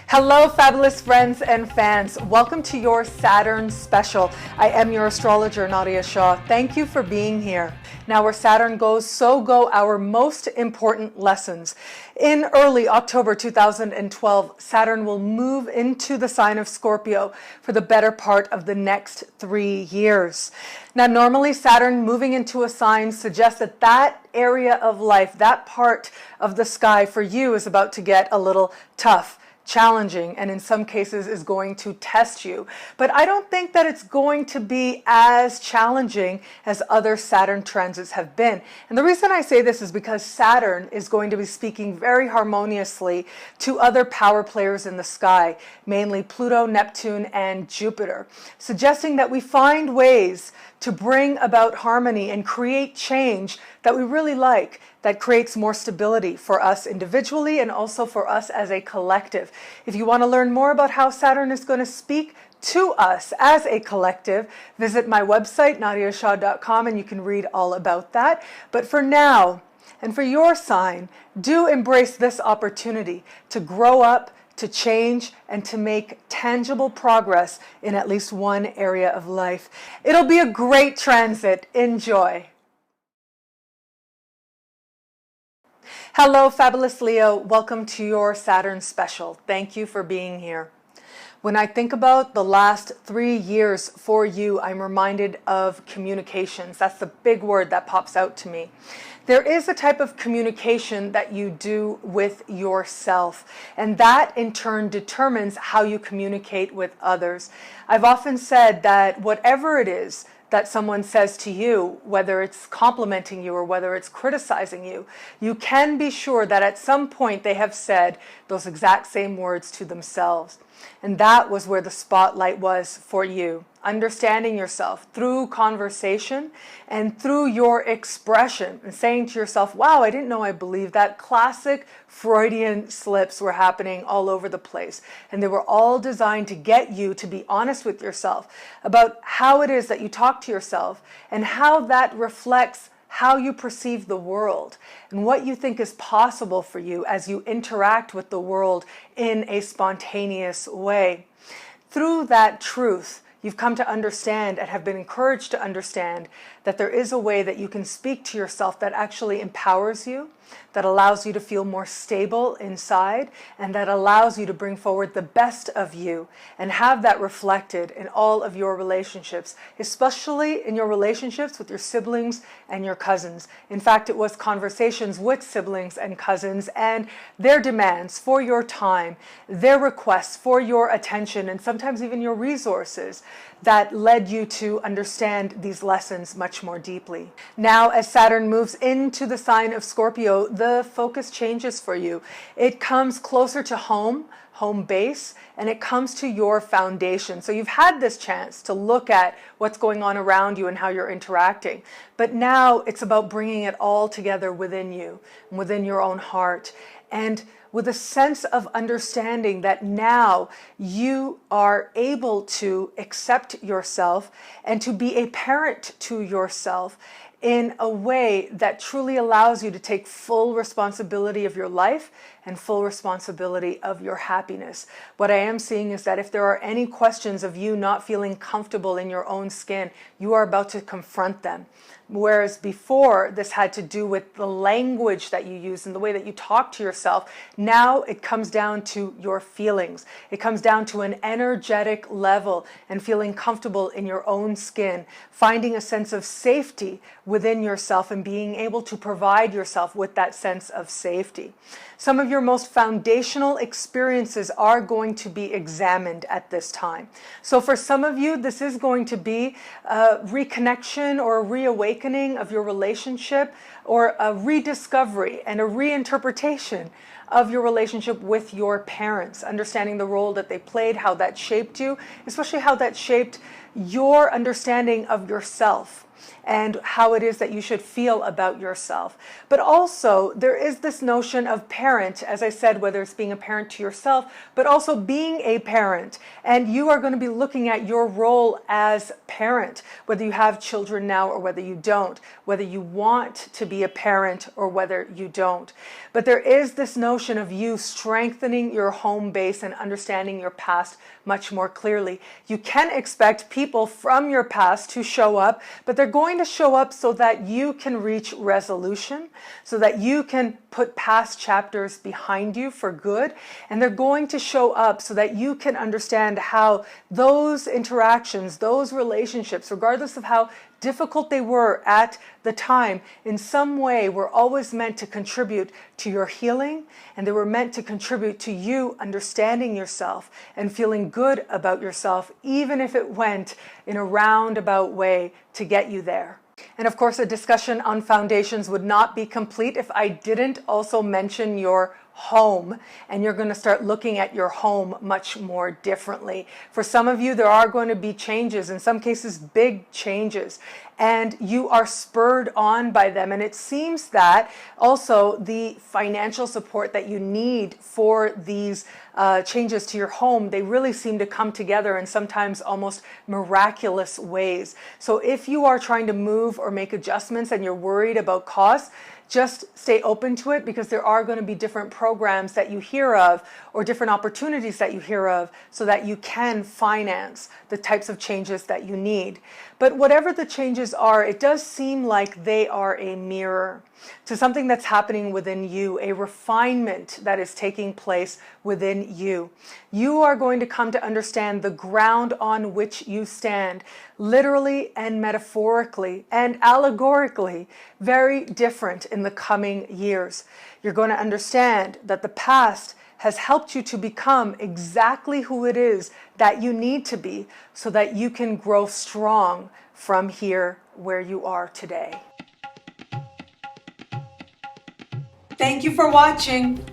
Hello, fabulous friends and fans. Welcome to your Saturn special. I am your astrologer, Nadiya Shah. Thank you for being here. Now, where Saturn goes, so go our most important lessons. In early October 2012, Saturn will move into the sign of Scorpio for the better part of the next 3 years. Now, normally Saturn moving into a sign suggests that that area of life, that part of the sky for you is about to get a little tough, challenging, and in some cases is going to test you. But I don't think that it's going to be as challenging as other Saturn transits have been. And the reason I say this is because Saturn is going to be speaking very harmoniously to other power players in the sky, mainly Pluto, Neptune, and Jupiter, suggesting that we find ways to bring about harmony and create change that we really like, that creates more stability for us individually and also for us as a collective. If you want to learn more about how Saturn is going to speak to us as a collective, visit my website, nadiyashah.com, and you can read all about that. But for now, and for your sign, do embrace this opportunity to grow up, to change, and to make tangible progress in at least one area of life. It'll be a great transit. Enjoy. Hello, fabulous Leo. Welcome to your Saturn special. Thank you for being here. When I think about the last 3 years for you, I'm reminded of communications. That's the big word that pops out to me. There is a type of communication that you do with yourself, and that in turn determines how you communicate with others. I've often said that whatever it is that someone says to you, whether it's complimenting you or whether it's criticizing you, you can be sure that at some point they have said those exact same words to themselves. And that was where the spotlight was for you. Understanding yourself through conversation and through your expression and saying to yourself, wow, I didn't know I believed that. Classic Freudian slips were happening all over the place. And they were all designed to get you to be honest with yourself about how it is that you talk to yourself and how that reflects how you perceive the world and what you think is possible for you as you interact with the world in a spontaneous way. Through that truth, you've come to understand and have been encouraged to understand that there is a way that you can speak to yourself that actually empowers you, that allows you to feel more stable inside, and that allows you to bring forward the best of you and have that reflected in all of your relationships, especially in your relationships with your siblings and your cousins. In fact, it was conversations with siblings and cousins and their demands for your time, their requests for your attention, and sometimes even your resources that led you to understand these lessons much more deeply. Now, as Saturn moves into the sign of Scorpio, the focus changes for you. It comes closer to home base, and it comes to your foundation. So you've had this chance to look at what's going on around you and how you're interacting. But now it's about bringing it all together within you, within your own heart, and with a sense of understanding that now you are able to accept yourself and to be a parent to yourself in a way that truly allows you to take full responsibility of your life and full responsibility of your happiness. What I am seeing is that if there are any questions of you not feeling comfortable in your own skin, you are about to confront them. Whereas before, this had to do with the language that you use and the way that you talk to yourself. Now it comes down to your feelings. It comes down to an energetic level and feeling comfortable in your own skin, finding a sense of safety within yourself and being able to provide yourself with that sense of safety. Some of your most foundational experiences are going to be examined at this time. So for some of you, this is going to be a reconnection or a reawakening of your relationship, or a rediscovery and a reinterpretation of your relationship with your parents, understanding the role that they played, how that shaped you, especially how that shaped your understanding of yourself and how it is that you should feel about yourself. But also, there is this notion of parent, as I said, whether it's being a parent to yourself, but also being a parent. And you are going to be looking at your role as parent, whether you have children now or whether you don't, whether you want to be a parent or whether you don't. But there is this notion of you strengthening your home base and understanding your past much more clearly. You can expect people from your past to show up, but they're going to show up so that you can reach resolution, so that you can put past chapters behind you for good. And they're going to show up so that you can understand how those interactions, those relationships, regardless of how difficult they were at the time, in some way were always meant to contribute to your healing, and they were meant to contribute to you understanding yourself and feeling good about yourself, even if it went in a roundabout way to get you there. And of course, a discussion on foundations would not be complete if I didn't also mention your home, and you're going to start looking at your home much more differently. For some of you, there are going to be changes, in some cases big changes, and you are spurred on by them. And it seems that also the financial support that you need for these changes to your home, they really seem to come together in sometimes almost miraculous ways. So if you are trying to move or make adjustments and you're worried about costs, just stay open to it, because there are going to be different programs that you hear of or different opportunities that you hear of so that you can finance the types of changes that you need. But whatever the changes are, it does seem like they are a mirror to something that's happening within you, a refinement that is taking place within you. You are going to come to understand the ground on which you stand, literally and metaphorically and allegorically, very different in the coming years. You're going to understand that the past has helped you to become exactly who it is that you need to be so that you can grow strong from here where you are today. Thank you for watching.